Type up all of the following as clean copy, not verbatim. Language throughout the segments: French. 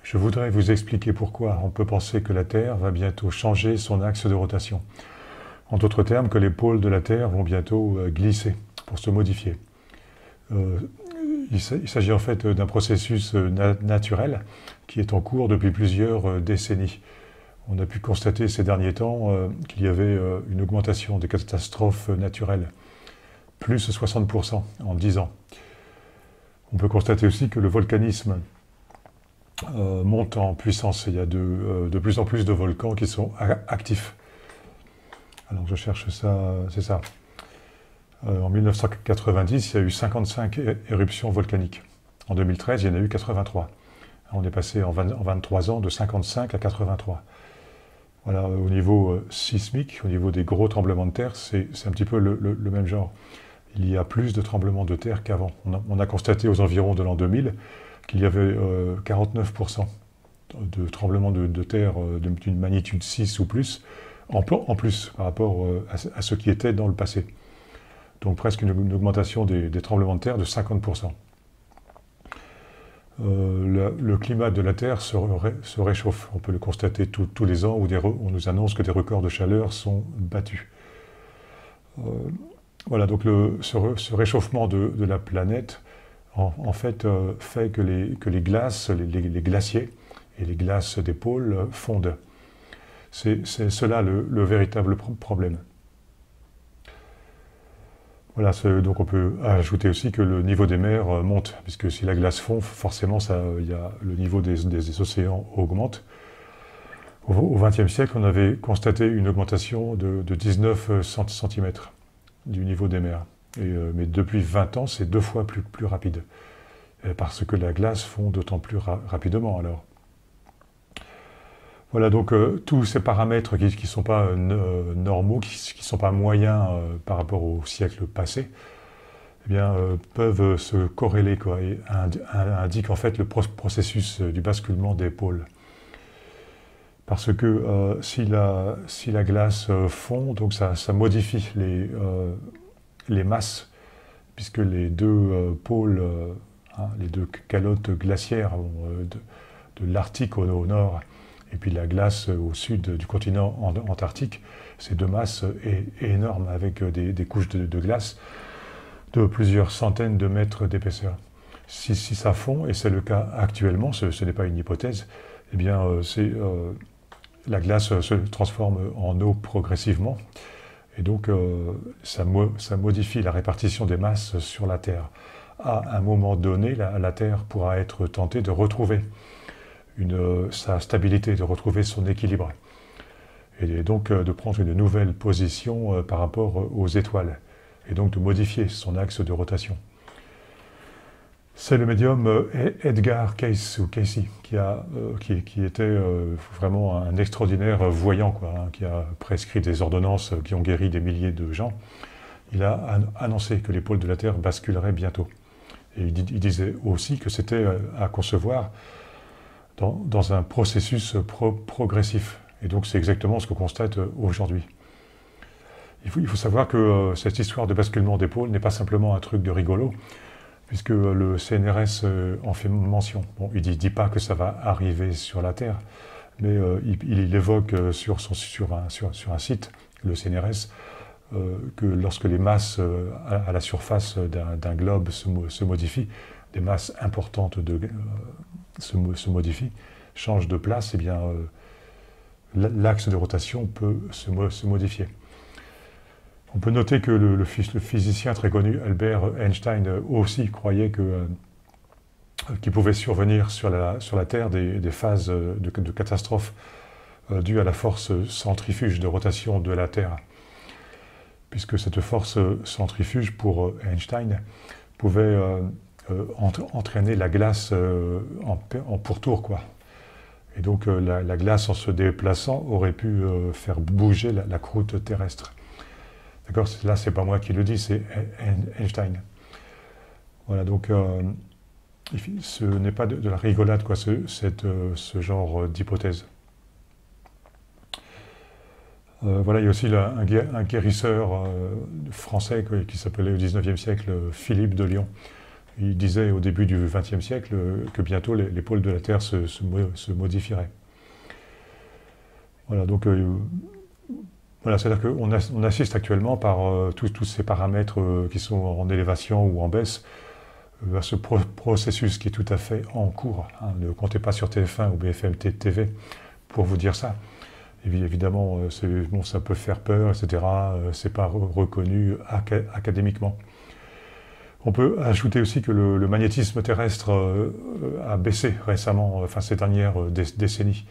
Je voudrais vous expliquer pourquoi on peut penser que la Terre va bientôt changer son axe de rotation. En d'autres termes, que les pôles de la Terre vont bientôt glisser pour se modifier. Euh, il s'agit en fait d'un processus naturel qui est en cours depuis plusieurs décennies. On a pu constater ces derniers temps qu'il y avait une augmentation des catastrophes naturelles, plus 60% en 10 ans. On peut constater aussi que le volcanisme monte en puissance. Il y a de plus en plus de volcans qui sont actifs. Alors je cherche ça, c'est ça. En 1990, il y a eu 55 éruptions volcaniques. En 2013, il y en a eu 83. On est passé en 23 ans de 55 à 83. Voilà, au niveau sismique, au niveau des gros tremblements de terre, c'est un petit peu le même genre. Il y a plus de tremblements de terre qu'avant. On a constaté aux environs de l'an 2000 qu'il y avait 49% de tremblements de terre d'une magnitude 6 ou plus, en plus par rapport à ce qui était dans le passé. Donc presque une augmentation des tremblements de terre de 50%. Le climat de la Terre se réchauffe. On peut le constater tous les ans où on nous annonce que des records de chaleur sont battus. Voilà, donc ce réchauffement de la planète en fait fait que les glaces, les glaciers et les glaces des pôles fondent. C'est cela le véritable problème. Voilà, donc on peut ajouter aussi que le niveau des mers monte, puisque si la glace fond, forcément le niveau des océans augmente. Au XXe siècle, on avait constaté une augmentation de 19 cm du niveau des mers. Mais depuis 20 ans, c'est 2 fois plus rapide, parce que la glace fond d'autant plus rapidement alors. Voilà, donc tous ces paramètres qui ne sont pas normaux, qui ne sont pas moyens par rapport au siècle passé, eh bien, peuvent se corréler quoi, et indiquent en fait le processus du basculement des pôles. Parce que si la glace fond, donc ça modifie les masses, puisque les deux pôles, les deux calottes glaciaires de l'Arctique au nord, et puis la glace au sud du continent antarctique, ces deux masses est énorme, avec des couches de glace de plusieurs centaines de mètres d'épaisseur. Si ça fond, et c'est le cas actuellement, ce n'est pas une hypothèse, eh bien la glace se transforme en eau progressivement, et donc ça modifie la répartition des masses sur la Terre. À un moment donné, la Terre pourra être tentée de retrouver sa stabilité, de retrouver son équilibre, et donc de prendre une nouvelle position par rapport aux étoiles, et donc de modifier son axe de rotation. C'est le médium Edgar Cayce, qui était vraiment un extraordinaire voyant, quoi, qui a prescrit des ordonnances qui ont guéri des milliers de gens. Il a annoncé que les pôles de la Terre basculeraient bientôt. Et il disait aussi que c'était à concevoir dans un processus progressif. Et donc c'est exactement ce qu'on constate aujourd'hui. Il faut savoir que cette histoire de basculement des pôles n'est pas simplement un truc de rigolo, puisque le CNRS en fait mention. Bon, il ne dit pas que ça va arriver sur la Terre, mais il évoque sur un site, le CNRS, que lorsque les masses à la surface d'un globe se modifient, des masses importantes se modifient, changent de place, eh bien l'axe de rotation peut se modifier. On peut noter que le physicien très connu Albert Einstein aussi croyait qu'il pouvait survenir sur la Terre des phases de catastrophes dues à la force centrifuge de rotation de la Terre. Puisque cette force centrifuge, pour Einstein, pouvait entraîner la glace en pourtour, quoi. Et donc la glace, en se déplaçant, aurait pu faire bouger la croûte terrestre. D'accord, là, c'est pas moi qui le dis, c'est Einstein. Voilà, donc ce n'est pas de la rigolade, quoi, ce genre d'hypothèse. Voilà, il y a aussi un guérisseur français qui s'appelait au XIXe siècle Philippe de Lyon, Il disait au début du XXe siècle que bientôt les pôles de la Terre se modifieraient. Voilà, donc voilà, c'est-à-dire qu'on assiste actuellement par tous ces paramètres qui sont en élévation ou en baisse à ce processus qui est tout à fait en cours. Hein. Ne comptez pas sur TF1 ou BFM TV pour vous dire ça. Et puis, évidemment, bon, ça peut faire peur, etc. C'est pas reconnu académiquement. On peut ajouter aussi que le magnétisme terrestre a baissé récemment, enfin ces dernières décennies.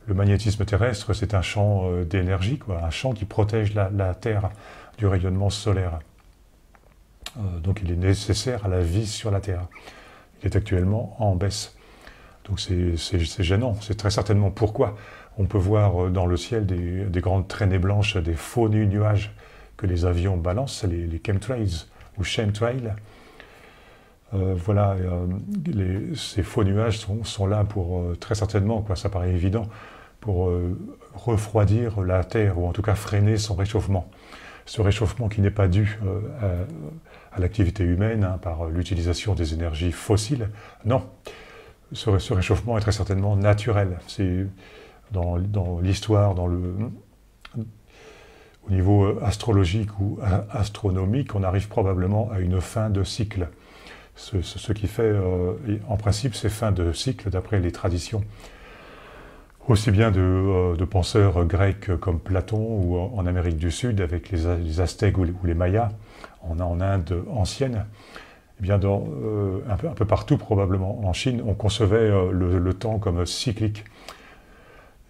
Le magnétisme terrestre, c'est un champ d'énergie, un champ qui protège la Terre du rayonnement solaire. Donc il est nécessaire à la vie sur la Terre. Il est actuellement en baisse. Donc c'est gênant, c'est très certainement pourquoi on peut voir dans le ciel des grandes traînées blanches, des faux nuages que les avions balancent, les chemtrails ou chemtrails. Voilà, ces faux nuages sont là pour, très certainement, ça paraît évident, pour refroidir la Terre, ou en tout cas freiner son réchauffement. Ce réchauffement qui n'est pas dû à l'activité humaine, hein, par l'utilisation des énergies fossiles, non. Ce réchauffement est très certainement naturel. C'est dans l'histoire, au niveau astrologique ou astronomique, on arrive probablement à une fin de cycle. Ce qui fait, en principe, ces fins de cycle, d'après les traditions, aussi bien de penseurs grecs comme Platon, ou en Amérique du Sud, avec les Aztèques ou les Mayas, en Inde ancienne, eh bien un peu partout, probablement en Chine, on concevait le temps comme cyclique.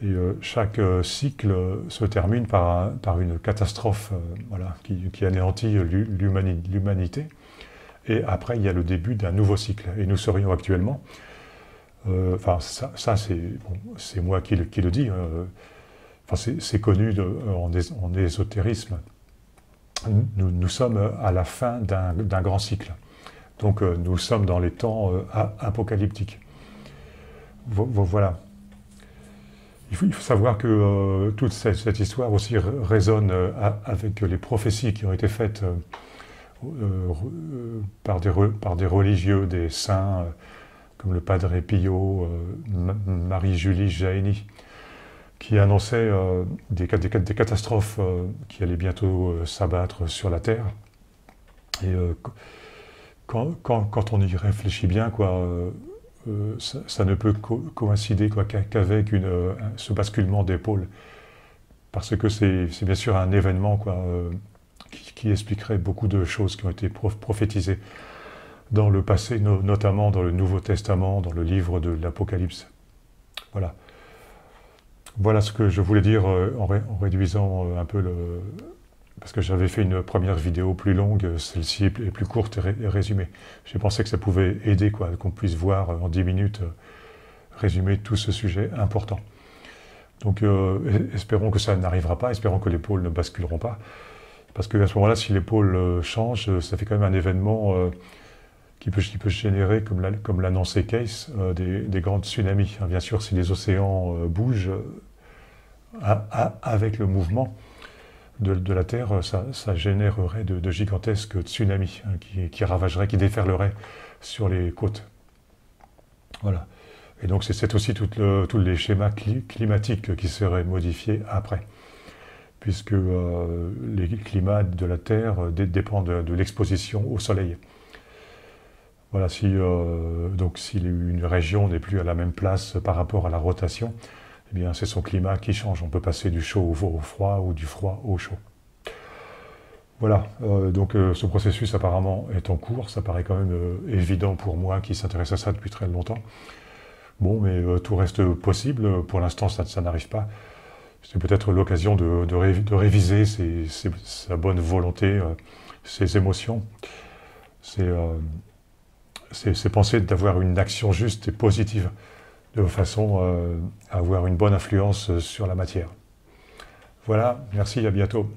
Et chaque cycle se termine par une catastrophe voilà, qui anéantit l'humanité. Et après, il y a le début d'un nouveau cycle. Et nous serions actuellement, enfin ça c'est moi qui le dis, enfin, c'est connu en ésotérisme. Nous sommes à la fin d'un grand cycle. Donc nous sommes dans les temps apocalyptiques. Voilà. Il faut savoir que toute cette histoire aussi résonne avec les prophéties qui ont été faites par des religieux, des saints, comme le Padre Pio, Marie-Julie Jaeni, qui annonçaient des catastrophes qui allaient bientôt s'abattre sur la Terre. Et quand on y réfléchit bien, ça ne peut coïncider qu'avec ce basculement des pôles. Parce que c'est bien sûr un événement qui expliquerait beaucoup de choses qui ont été prophétisées dans le passé, notamment dans le Nouveau Testament, dans le livre de l'Apocalypse. Voilà. Voilà ce que je voulais dire en réduisant un peu parce que j'avais fait une première vidéo plus longue, celle-ci est plus courte et résumée. J'ai pensé que ça pouvait aider, qu'on puisse voir en 10 minutes résumer tout ce sujet important. Donc espérons que ça n'arrivera pas, espérons que les pôles ne basculeront pas. Parce qu'à ce moment-là, si les pôles changent, ça fait quand même un événement qui peut générer, comme l'annonçait Case, des grands tsunamis. Bien sûr, si les océans bougent avec le mouvement de la Terre, ça générerait de gigantesques tsunamis qui ravageraient, qui déferleraient sur les côtes. Voilà. Et donc c'est aussi tous les schémas climatiques qui seraient modifiés après, puisque les climats de la Terre dépendent de l'exposition au Soleil. Voilà, si une région n'est plus à la même place par rapport à la rotation, eh bien c'est son climat qui change. On peut passer du chaud au froid ou du froid au chaud. Voilà, donc ce processus apparemment est en cours. Ça paraît quand même évident pour moi qui s'intéresse à ça depuis très longtemps. Bon, mais tout reste possible. Pour l'instant, ça n'arrive pas. C'est peut-être l'occasion de réviser sa bonne volonté, ses émotions, c'est penser d'avoir une action juste et positive, de façon à avoir une bonne influence sur la matière. Voilà, merci, à bientôt.